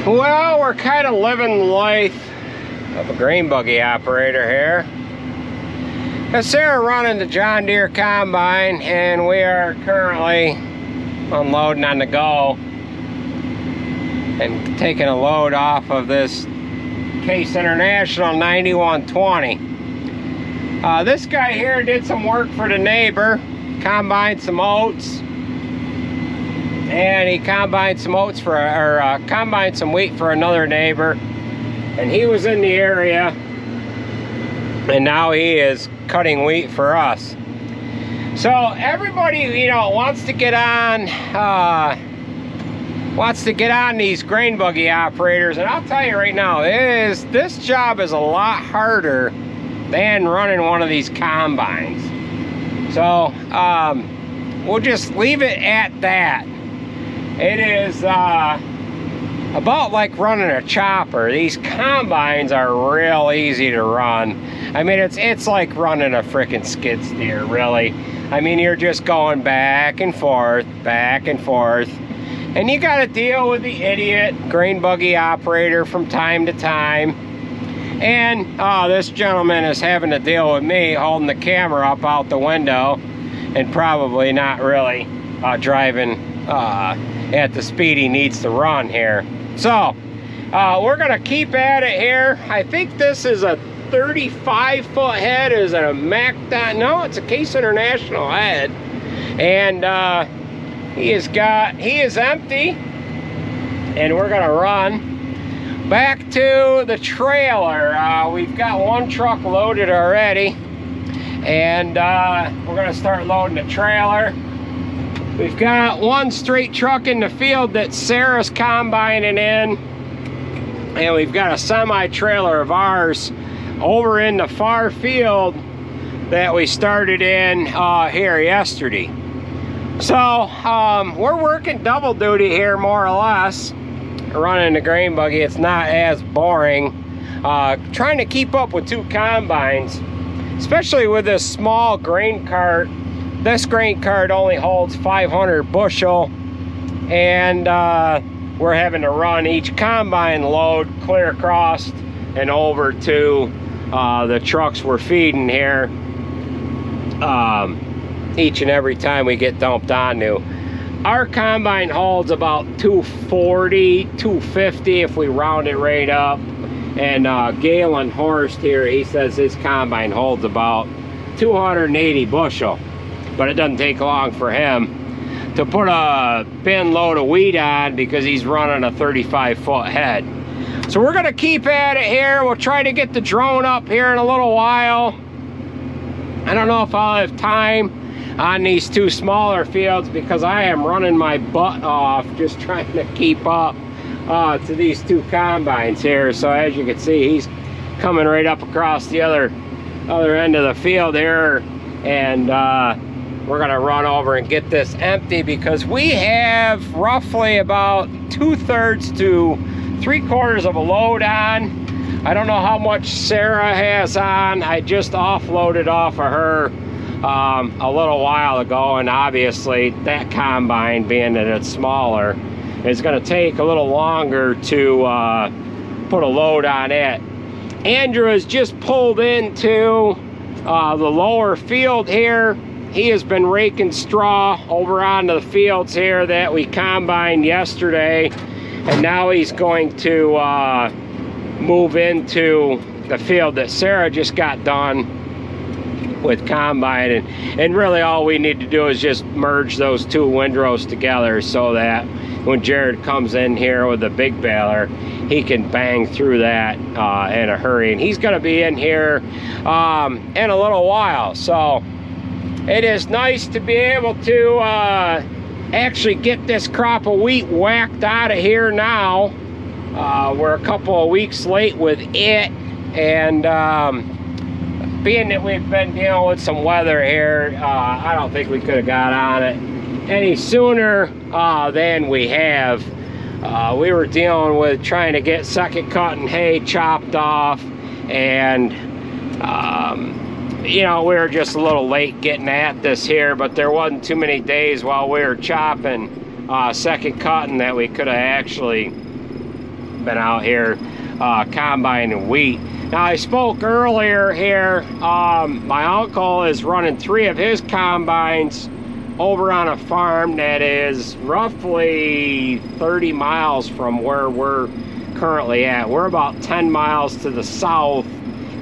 Well, we're kind of living the life of a grain buggy operator here. Got Sarah running the John Deere combine, and we are currently unloading on the go and taking a load off of this Case International 9120. This guy here did some work for the neighbor, combined some oats. And he combined some oats for, combined some wheat for another neighbor, and he was in the area, and now he is cutting wheat for us. So everybody, you know, wants to get on these grain buggy operators, and I'll tell you right now, this job is a lot harder than running one of these combines. So we'll just leave it at that. It is about like running a chopper. These combines are real easy to run. I mean, it's like running a freaking skid steer, really. I mean, you're just going back and forth, and you got to deal with the idiot grain buggy operator from time to time. And this gentleman is having to deal with me holding the camera up out the window and probably not really driving at the speed he needs to run here. So we're gonna keep at it here. I think this is a 35-foot head. Is it a Baton? No, it's a Case International head, and he is empty, and we're gonna run back to the trailer. We've got one truck loaded already, and we're gonna start loading the trailer. We've got one straight truck in the field that Sarah's combining in, and we've got a semi-trailer of ours over in the far field that we started in here yesterday. So we're working double duty here, more or less, running the grain buggy. It's not as boring trying to keep up with two combines, especially with this small grain cart. This grain cart only holds 500 bushel, and we're having to run each combine load clear across and over to the trucks we're feeding here each and every time we get dumped onto. Our combine holds about 240, 250 if we round it right up. And Galen Horst here, he says his combine holds about 280 bushel. But it doesn't take long for him to put a bin load of wheat on because he's running a 35-foot head. So we're gonna keep at it here. We'll try to get the drone up here in a little while. I don't know if I'll have time on these two smaller fields because I am running my butt off just trying to keep up to these two combines here. So as you can see, he's coming right up across the other end of the field here, and we're gonna run over and get this empty because we have roughly about 2/3 to 3/4 of a load on. I don't know how much Sarah has on. I just offloaded off of her a little while ago, and obviously that combine, being that it's smaller, is gonna take a little longer to put a load on it. Andrew has just pulled into the lower field here. He has been raking straw over onto the fields here that we combined yesterday, and now he's going to move into the field that Sarah just got done with combine, and really all we need to do is just merge those two windrows together so that when Jared comes in here with the big baler, he can bang through that in a hurry. And he's going to be in here in a little while. So it is nice to be able to actually get this crop of wheat whacked out of here now. We're a couple of weeks late with it, and being that we've been dealing with some weather here, I don't think we could have got on it any sooner than we have. We were dealing with trying to get second cutting hay chopped off, and you know, we were just a little late getting at this here, but there wasn't too many days while we were chopping second cutting that we could have actually been out here combining wheat. Now, I spoke earlier here, my uncle is running 3 of his combines over on a farm that is roughly 30 miles from where we're currently at. We're about 10 miles to the south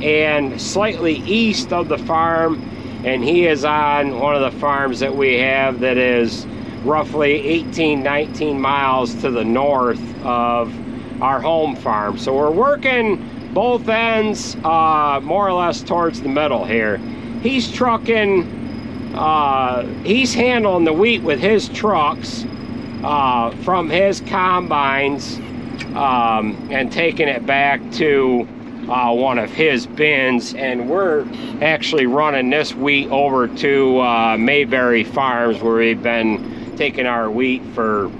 and slightly east of the farm, and he is on one of the farms that we have that is roughly 18, 19 miles to the north of our home farm. So we're working both ends more or less towards the middle here. He's trucking, he's handling the wheat with his trucks from his combines and taking it back to one of his bins, and we're actually running this wheat over to Mayberry Farms, where we've been taking our wheat for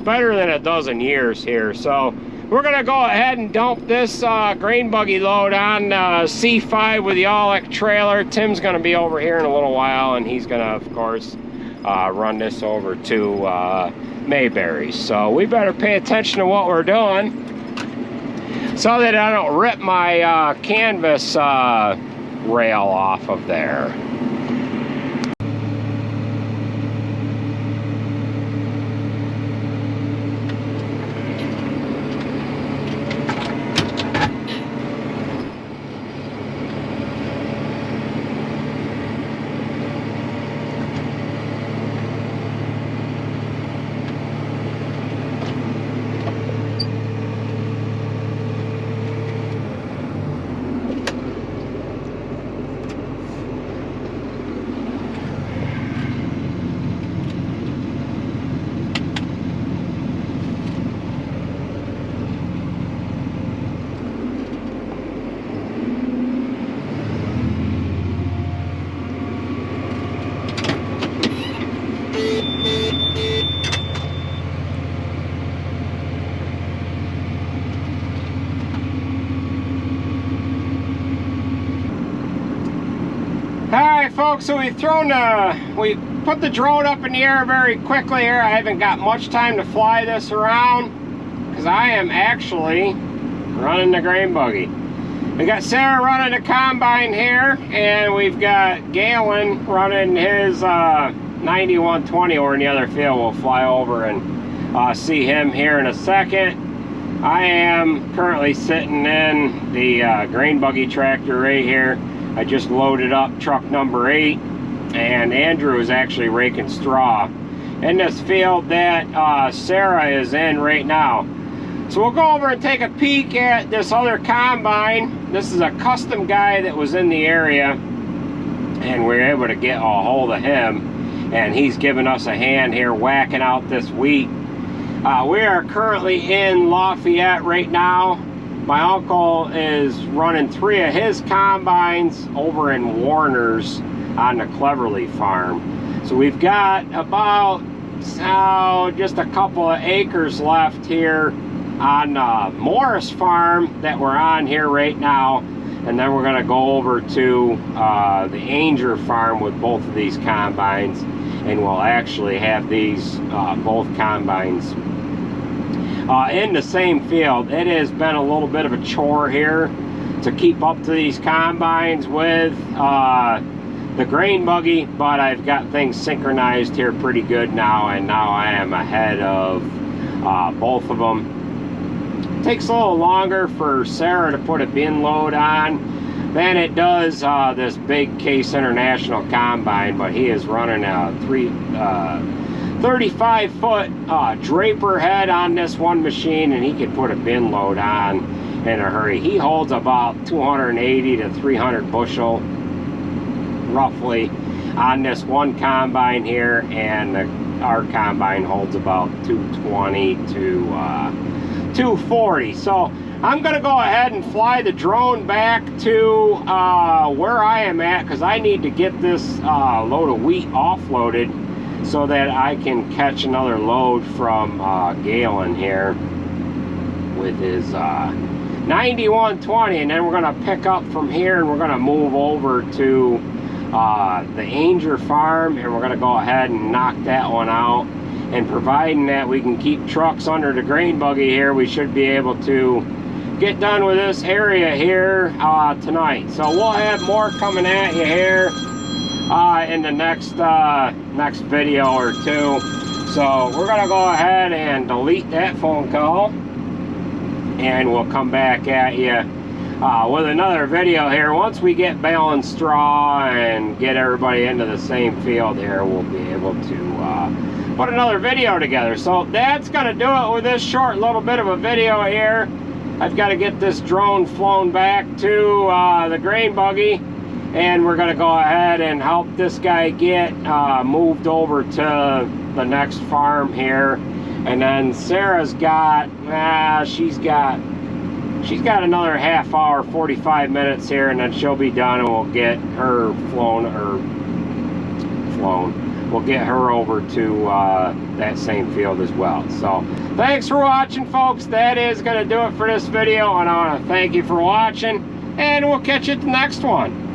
better than a dozen years here. So we're gonna go ahead and dump this grain buggy load on C5 with the all-electric trailer. Tim's gonna be over here in a little while, and he's gonna, of course, run this over to Mayberry. So we better pay attention to what we're doing so that I don't rip my canvas rail off of there. Alright folks, so we put the drone up in the air very quickly here. I haven't got much time to fly this around because I am actually running the grain buggy. We got Sarah running the combine here, and we've got Galen running his 9120 over in the other field. We'll fly over and see him here in a second. I am currently sitting in the grain buggy tractor right here. I just loaded up truck number 8, and Andrew is actually raking straw in this field that Sarah is in right now. So we'll go over and take a peek at this other combine. This is a custom guy that was in the area, and we were able to get a hold of him, and he's giving us a hand here whacking out this wheat. We are currently in Lafayette right now. My uncle is running 3 of his combines over in Warner's on the Cleverly farm. So we've got about just a couple of acres left here on Morris farm that we're on here right now, and then we're going to go over to the Ainger farm with both of these combines, and we'll actually have these both combines in the same field. It has been a little bit of a chore here to keep up to these combines with the grain buggy, but I've got things synchronized here pretty good now, and now I am ahead of both of them. It takes a little longer for Sarah to put a bin load on than it does this big Case International combine, but he is running a 35-foot draper head on this one machine, and he can put a bin load on in a hurry. He holds about 280 to 300 bushel roughly on this one combine here, and our combine holds about 220 to 240. So I'm going to go ahead and fly the drone back to where I am at, because I need to get this load of wheat offloaded so that I can catch another load from Galen here with his 9120, and then we're going to pick up from here, and we're going to move over to the Ainger farm, and we're going to go ahead and knock that one out and providing that we can keep trucks under the grain buggy here, we should be able to get done with this area here tonight. So we'll have more coming at you here in the next video or two. So we're gonna go ahead and delete that phone call, and we'll come back at you with another video here. Once we get baling straw and get everybody into the same field here, we'll be able to put another video together. So that's gonna do it with this short little bit of a video here. I've got to get this drone flown back to the grain buggy, and we're gonna go ahead and help this guy get moved over to the next farm here. And then Sarah's got she's got another half hour, 45 minutes here, and then she'll be done, and we'll get her we'll get her over to that same field as well. So thanks for watching, folks. That is going to do it for this video, and I want to thank you for watching, and we'll catch you at the next one.